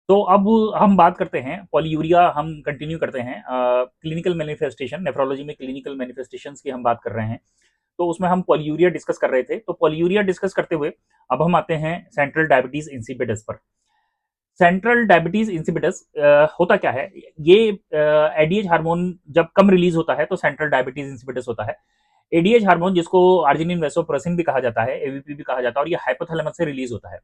तो अब हम बात करते हैं पॉलीयूरिया, हम कंटिन्यू करते हैं क्लिनिकल मैनिफेस्टेशन, नेफ्रोलॉजी में क्लिनिकल मैनिफेस्टेशंस की हम बात कर रहे हैं। तो उसमें हम पॉलीयूरिया डिस्कस कर रहे थे, तो पॉलीयूरिया डिस्कस करते हुए अब हम आते हैं सेंट्रल डायबिटीज इंसिपिडस पर। सेंट्रल डायबिटीज इंसिपिडस होता क्या है? ये एडीएच हार्मोन जब कम रिलीज होता है तो सेंट्रल डायबिटीज इंसिपिडस होता है। एडीएच हार्मोन, जिसको आर्जिनिन वेसोप्रेसिन भी कहा जाता है, एवीपी भी कहा जाता है, और ये हाइपोथैलेमस से रिलीज होता है।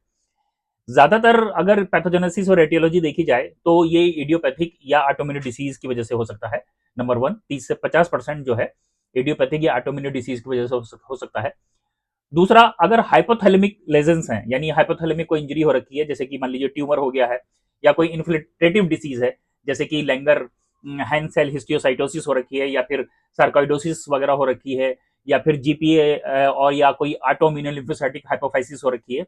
ज्यादातर अगर पैथोजेनेसिस और एटियोलॉजी देखी जाए तो ये इडियोपैथिक या ऑटोइम्यून डिसीज की वजह से हो सकता है। नंबर वन, 30 से 50% जो है इडियोपैथिक या ऑटोइम्यून डिसीज की वजह से हो सकता है। दूसरा, अगर हाइपोथैलेमिक लेजन्स हैं, यानी हाइपोथैलेमिक कोई इंजरी हो रखी है, जैसे कि मान लीजिए ट्यूमर हो गया है, या कोई इन्फ्लेटेटिव डिसीज है, जैसे कि लैंगर हैंड सेल हिस्टियोसाइटोसिस हो रखी है, या फिर सार्कोइडोसिस वगैरह हो रखी है, या फिर जीपीए और या कोई ऑटोइम्यून लिम्फोसाइटिक हाइपोफाइसिस हो रखी है,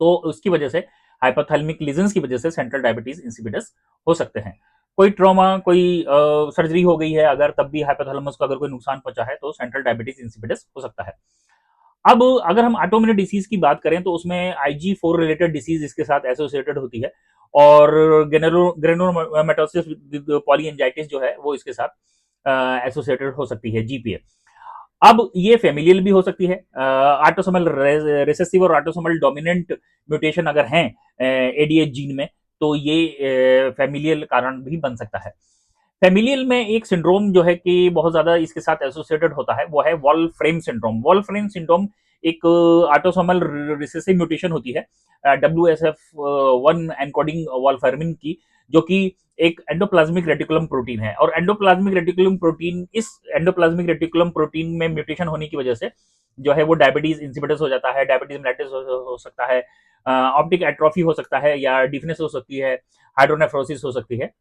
तो उसकी वजह से हाइपोथैलेमिक लीजन्स की वजह से सेंट्रल डायबिटीज इंसिपिडस हो सकते हैं। कोई ट्रॉमा, कोई सर्जरी हो गई है अगर, तब भी हाइपोथैलेमस को अगर कोई नुकसान पहुंचा है तो सेंट्रल डायबिटीज इंसिपिडस हो सकता है। अब अगर हम ऑटोइम्यून डिसीज की बात करें तो उसमें IG4 रिलेटेड डिसीज इसके साथ एसोसिएटेड होती है, और ग्रेनुलोमेटोसिस पॉलीएंजाइटिस जो है वो इसके साथ एसोसिएटेड हो सकती है, जीपीए। अब ये फेमिलियल भी हो सकती है, ऑटोसोमल रिसेसिव और ऑटोसोमल डोमिनेंट म्यूटेशन अगर हैं एडीएच जीन में, तो ये फेमिलियल कारण भी बन सकता है। फेमिलियल में एक सिंड्रोम जो है कि बहुत ज्यादा इसके साथ एसोसिएटेड होता है, वो है वॉल्फ्रेम सिंड्रोम। वॉल्फ्रेम सिंड्रोम एक ऑटोसोमल रिसेसिव म्यूटेशन होती है WSF1 एनकोडिंग वॉल्फर्मिन की, जो कि एक एंडोप्लाज्मिक रेटिकुलम प्रोटीन है, और एंडोप्लाज्मिक रेटिकुलम प्रोटीन, इस एंडोप्लाज्मिक रेटिकुलम प्रोटीन में म्यूटेशन होने की वजह से जो है वो डायबिटीज इंसिपिडस हो जाता है, डायबिटीज मेलिटस हो सकता है, ऑप्टिक एट्रोफी हो सकता है, या डिफनेस हो सकती है, हाइड्रोनेफ्रोसिस हो सकती है।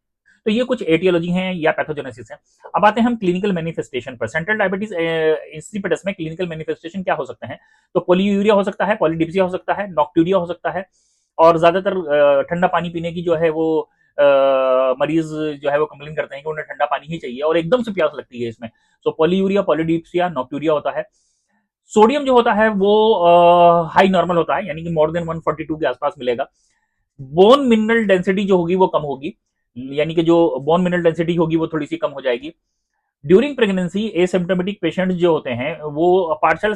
तो ये कुछ एटियोलॉजी हैं या पैथोजेनेसिस है। अब आते हैं हम क्लिनिकल मैनिफेस्टेशन पर। सेंट्रल डायबिटीज इंसिपिडस में क्लिनिकल मैनिफेस्टेशन क्या हो सकते हैं? तो पॉलीयूरिया हो सकता है, पॉलीडिप्सिया हो सकता है, नॉक्टूरिया हो सकता है, और ज्यादातर ठंडा पानी पीने की जो है वो मरीज जो है वो कंप्लेन करते हैं कि उन्हें ठंडा पानी ही चाहिए और एकदम से प्यास लगती है इसमें। तो पॉलीयूरिया, पॉलीडिप्सिया, नॉक्टूरिया होता है। सोडियम जो होता है वो हाई नॉर्मल होता है, यानी कि मोर देन 142 के आसपास मिलेगा। बोन मिनरल डेंसिटी जो होगी वो कम होगी, यानी कि जो बोन मिनरल डेंसिटी होगी वो थोड़ी सी कम हो जाएगी। ड्यूरिंग प्रेगनेंसी एसिम्प्टोमेटिक पेशेंट जो होते हैं वो पार्शल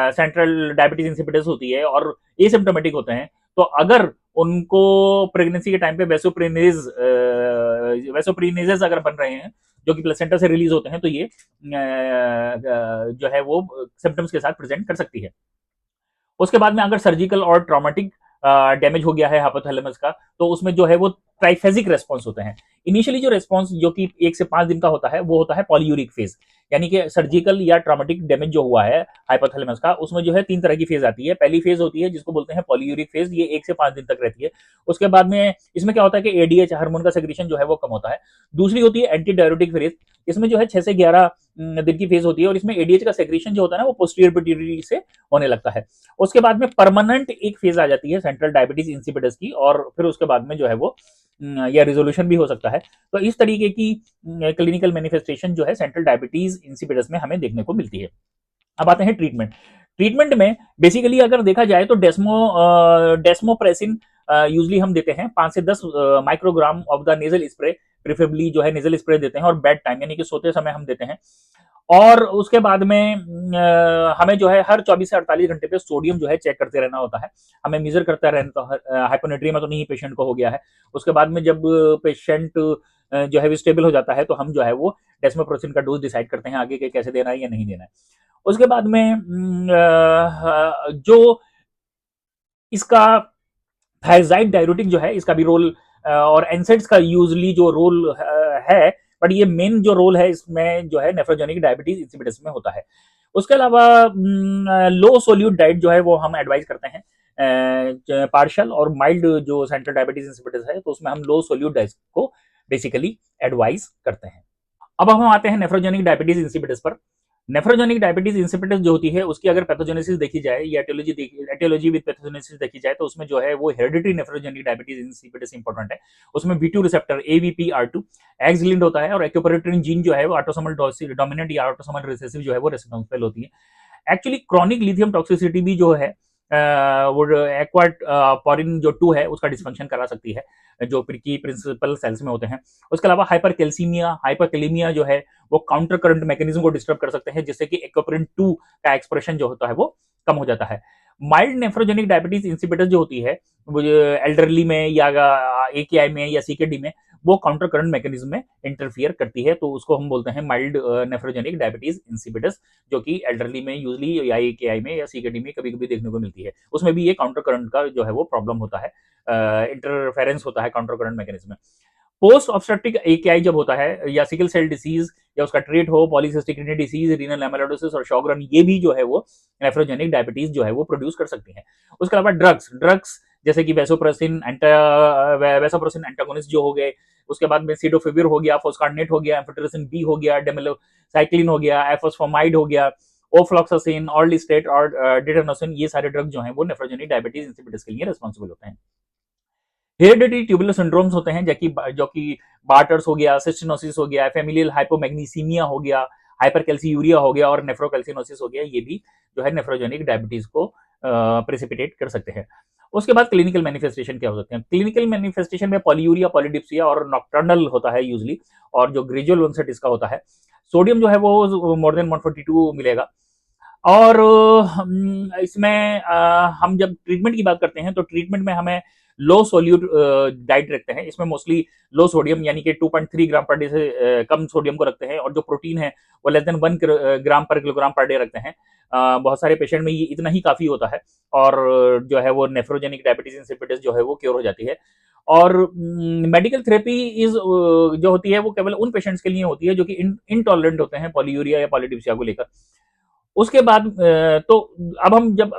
सेंट्रल डायबिटीज इंसिपिडस होती है और एसिम्प्टोमेटिक होते हैं, तो अगर उनको प्रेगनेंसी के टाइम पे वेसोप्रीनेजेस अगर बन रहे हैं जो कि प्लेसेंटा से रिलीज होते हैं, तो ये जो है वो सिम्टम्स के साथ प्रेजेंट कर सकती है। उसके बाद में अगर सर्जिकल और ट्रॉमेटिक डैमेज हो गया है हाइपोथैलेमस का, तो उसमें जो है वो ट्राइफेजिक रेस्पॉन्स होते हैं। इनिशियली जो रेस्पॉन्स जो कि 1 से 5 दिन का होता है वो होता है पॉलीयूरिक फेज, यानी कि सर्जिकल या ट्रॉमेटिक डैमेज जो हुआ है हाइपोथैलेमस का, उसमें जो है 3 तरह की फेज आती है। पहली फेज होती है जिसको बोलते हैं पॉलीयूरिक फेज, ये 1 से 5 दिन तक रहती है। उसके बाद में इसमें क्या होता है कि एडीएच हार्मोन का सेक्रेशन जो है वो कम होता है। दूसरी होती है एंटी डायरेटिक फेज, इसमें जो है 6 से 11 दिन की फेज होती है, और इसमें एडीएच का सेक्रेशन जो होता है ना वो पोस्टीरियर पिट्यूटरी से होने लगता है। उसके बाद में परमानेंट एक फेज आ जाती है सेंट्रल डायबिटीज इंसिपिडस की, और फिर उसके बाद में जो है वो या रिजोल्यूशन भी हो सकता है। तो इस तरीके की क्लिनिकल मैनिफेस्टेशन जो है सेंट्रल डायबिटीज इंसिपिडस में हमें देखने को मिलती है। अब आते हैं ट्रीटमेंट। ट्रीटमेंट में बेसिकली अगर देखा जाए तो डेस्मोप्रेसिन यूजली हम देते हैं 5 से 10 microgram of the nasal spray, preferably जो है नेजल स्प्रे देते हैं, और बेड टाइम यानी कि सोते समय हम देते हैं। और उसके बाद में हमें जो है हर 24 से 48 घंटे पे सोडियम जो है चेक करते रहना होता है, हमें मेजर करता रहना। हाइपोनेट्रिया में तो नहीं पेशेंट को हो गया है। उसके बाद में जब पेशेंट जो है स्टेबल हो जाता है तो हम जो है वो डेस्मोप्रोसिन का डोज डिसाइड करते हैं आगे के कैसे देना है या नहीं देना है। उसके बाद में जो इसका थायजाइड डाययूरेटिक जो है इसका भी रोल, और एनसेड्स का यूजली जो रोल है, बट ये मेन जो रोल है इसमें जो है नेफ्रोजेनिक डायबिटीज इंसिपिडस में होता है। उसके अलावा लो सोल्यूट डाइट जो है वो हम एडवाइस करते हैं। पार्शल और माइल्ड जो सेंट्रल डायबिटीज इंसिपिडस है तो उसमें हम लो सोल्यूट डाइट को बेसिकली एडवाइस करते हैं। अब हम आते हैं नेफ्रोजेनिक डायबिटीज इंसिपिडस पर। नेफ्रोजेनिक डायबिटीज इंसिपिडस जो होती है उसकी अगर पैथोजेनेसिस देखी जाए या एटियोलॉजी विद पैथोजेनेसिस देखी जाए तो उसमें जो है वो hereditary nephrogenic diabetes insipidus important है। उसमें B2 receptor AVPR2 x linked होता है, और एक्यूपरेटिन जीन जो है वो ऑटोसोमल डोमिनेंट या ऑटोसोमल रिसेसिव जो है वो रेस्पॉन्सिबल होती है। एक्चुअली क्रॉनिक लिथियम टॉक्सिसिटी भी जो है वो एक्वाट पॉरिन जो 2 है उसका डिस्फंक्शन करा सकती है, जो की प्रिंसिपल सेल्स में होते हैं। उसके अलावा हाइपरकैल्सीमिया, हाइपरकैलेमिया जो है वो काउंटर करंट मैकेनिज्म को डिस्टर्ब कर सकते हैं, जिससे कि एक्वापोरिन 2 का एक्सप्रेशन जो होता है वो कम हो जाता है। माइल्ड नेफ्रोजेनिक डायबिटीज इंसिपिटस जो होती है वो एल्डरली में या एकेआई में या सीकेडी में वो काउंटर करंट मैकेनिज्म में इंटरफियर करती है, तो उसको हम बोलते हैं माइल्ड नेफ्रोजेनिक डायबिटीज इंसिपिटस, जो कि एल्डरली में यूजली या एकेआई में या सीकेडी में कभी कभी देखने को मिलती है। उसमें भी ये काउंटर करंट का जो है वो प्रॉब्लम होता है, इंटरफेरेंस होता है काउंटर करंट मैकेनिज्म में। पोस्ट ऑब्स्ट्रक्टिव एकेआई जब होता है या सिकल सेल डिसीज या उसका ट्रीट हो, पॉलीसिस्टिक किडनी डिसीज, रीनल एमेलोइडोसिस और शॉगरन, ये भी जो है वो नेफ्रोजेनिक डायबिटीज जो है वो प्रोड्यूस कर सकती हैं। उसके अलावा ड्रग्स जैसे कि वेसोप्रेसिन एंटागोनिस्ट जो हो गए, उसके बाद में सिडोफिविर हो गया, फोस्कार्नेट हो गया, एम्फोटेरेसिन बी हो गया, डेमेलोसाइक्लिन हो गया, एफोस्फोमाइड हो गया, ओफ्लॉक्सासिन, ऑर्लिस्टेट और डिटेनोसिन, ये सारे ड्रग जो हैं वो नेफ्रोजेनिक डायबिटीज इंसिपिटस के लिए रिस्पॉन्सिबल होते हैं। हेरिडिटरी ट्यूबुलर सिंड्रोम्स होते हैं जो कि बार्टर्स हो गया, सिस्टिनोसिस हो गया, फेमिलियल हाइपोमैग्नीसीमिया हो गया, हाइपरकैल्सीयूरिया हो गया और नेफ्रोकैल्सिनोसिस हो गया, ये भी जो है नेफ्रोजेनिक डायबिटीज को प्रेसिपिटेट कर सकते हैं। उसके बाद क्लिनिकल मैनिफेस्टेशन क्या हो सकते हैं? क्लिनिकल मैनिफेस्टेशन में पॉलीयूरिया, पॉलीडिप्सिया और नॉक्टर्नल होता है यूजली, और जो ग्रेजुअल वंसेट इसका होता है, सोडियम जो है वो मोर देन 142 मिलेगा। और इसमें हम जब ट्रीटमेंट की बात करते हैं तो ट्रीटमेंट में हमें लो सोल्यूट डाइट रखते हैं। इसमें मोस्टली लो सोडियम यानी कि 2.3 ग्राम पर डे से कम सोडियम को रखते हैं, और जो प्रोटीन है वो लेस देन 1 ग्राम पर किलोग्राम पर डे रखते हैं। बहुत सारे पेशेंट में ये इतना ही काफी होता है, और जो है वो नेफ्रोजेनिक डायबिटीज इंसिपिटस जो है वो क्योर हो जाती है। और मेडिकल थेरेपी इज जो होती है वो केवल उन पेशेंट्स के लिए होती है जो कि इनटॉलरेंट होते हैं पॉलीयूरिया या पॉलीडिप्सिया को लेकर। उसके बाद तो अब हम जब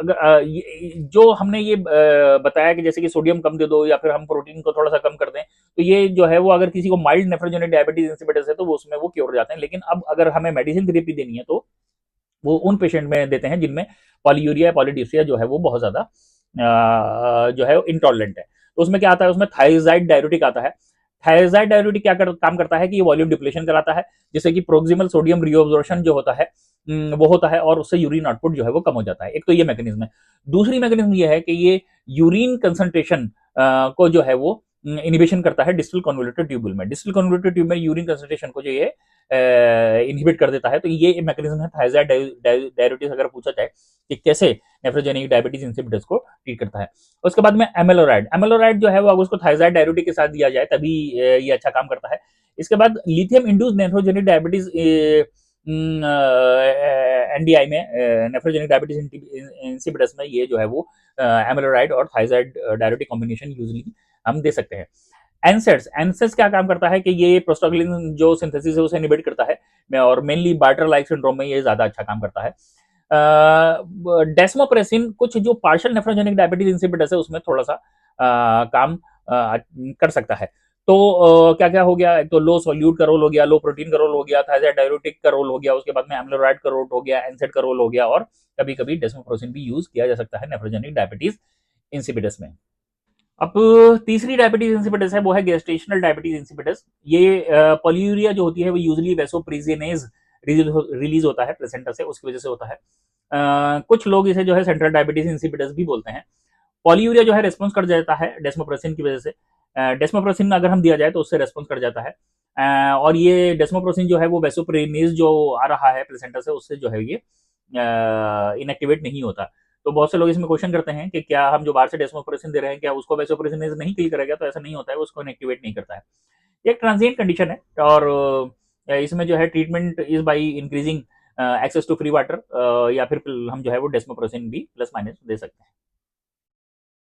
जो हमने ये बताया कि जैसे कि सोडियम कम दे दो या फिर हम प्रोटीन को थोड़ा सा कम कर दें, तो ये जो है वो अगर किसी को माइल्ड नेफ्रोजेनिक डायबिटीज इंसिपिटस है तो वो उसमें वो क्योर हो जाते हैं। लेकिन अब अगर हमें मेडिसिन थेरेपी देनी है तो वो उन पेशेंट में देते हैं जिनमें पॉलीयूरिया पॉलीडिप्सिया जो है वो बहुत ज्यादा जो है इंटॉलरेंट है। तो उसमें क्या आता है, उसमें थायजाइड डाययूरेटिक आता है। थायजाइड डाययूरेटिक काम करता है कि ये वॉल्यूम डिप्लेशन कराता है, जिससे कि प्रोक्सिमल सोडियम रीअब्जॉर्प्शन जो होता है वो होता है, और उससे यूरिन आउटपुट जो है वो कम हो जाता है। एक तो ये मैकेनिज्म है। दूसरी मैकेनिज्म ये है कि ये यूरिन कंसंट्रेशन को जो है वो इनिबिशन करता है डिस्टल कन्वोल्यूटेड ट्यूबुल में। डिस्टल कन्वोल्यूटेड ट्यूब में यूरिन कंसंट्रेशन को जो ये इनहिबिट कर देता है। तो ये मैकेनिज्म है थायजाइड डाययूरेटिक्स। अगर पूछा जाए कि कैसे नेफ्रोजेनिक डायबिटीज इंसिपिटस को ट्रीट करता है। उसके बाद में एमेलोराइड जो है वो अगर उसको थायजाइड डाययूरेटिक के साथ दिया जाए तभी ये अच्छा काम करता है। इसके बाद lithium induced nephrogenic diabetes NDI में, नेफ्रोजेनिक डायबिटीज इंसिपिटस में, ये जो है वो एमेलोराइड और थायजाइड डाययूरेटिक कॉम्बिनेशन यूजली हम दे सकते हैं। एनसेट्स क्या काम करता है कि ये प्रोस्टाग्लैंडिन जो सिंथेसिस है उसे इनहिबिट करता है, और मेनली बार्टर लाइक सिंड्रोम में ये ज्यादा अच्छा काम करता है। डेस्मोप्रेसिन कुछ जो पार्शियल नेफ्रोजेनिक डायबिटीज इंसिपिटस है उसमें थोड़ा सा काम कर सकता है। तो क्या क्या हो गया, एक तो लो सोल्यूट का रोल हो गया, लो प्रोटीन का रोल हो गया, थायजाइड डाययूरेटिक का रोल हो गया, उसके बाद में एम्लोराइड का रोल हो गया, एनसेड का रोल हो गया, और कभी कभी डेस्मोप्रेसिन भी यूज किया जा सकता है नेफ्रोजेनिक डायबिटीज इंसिपिटस में। अब तीसरी डायबिटीज इंसिपिटस है वो है गेस्टेशनल डायबिटीज इंसिपिटस। ये पॉलीयूरिया जो होती है वो यूजली वेसोप्रेसिनेज रिलीज होता है प्लेसेंटा से, उसकी वजह से होता है। कुछ लोग इसे जो है सेंट्रल डायबिटीज इंसिपिटस भी बोलते हैं। पॉलीयूरिया जो है रेस्पॉन्स कर जाता है डेस्मोप्रेसिन की वजह से। डेस्मोप्रेसिन अगर हम दिया जाए तो उससे रेस्पॉन्स कर जाता है। और ये डेस्मोप्रेसिन जो है वो वेसोप्रेनिज जो आ रहा है प्लेसेंटा से उससे जो है ये इनएक्टिवेट नहीं होता। तो बहुत से लोग इसमें क्वेश्चन करते हैं कि क्या हम जो बाहर से डेस्मोप्रेसिन दे रहे हैं क्या उसको वेसोप्रेसिनेज नहीं किल करेगा? तो ऐसा नहीं होता है, उसको इनएक्टिवेट नहीं करता है। ये एक ट्रांजिएंट कंडीशन है, और इसमें जो है treatment is by increasing access to free water, या फिर हम जो है वो डेस्मोप्रेसिन भी प्लस माइनस दे सकते हैं।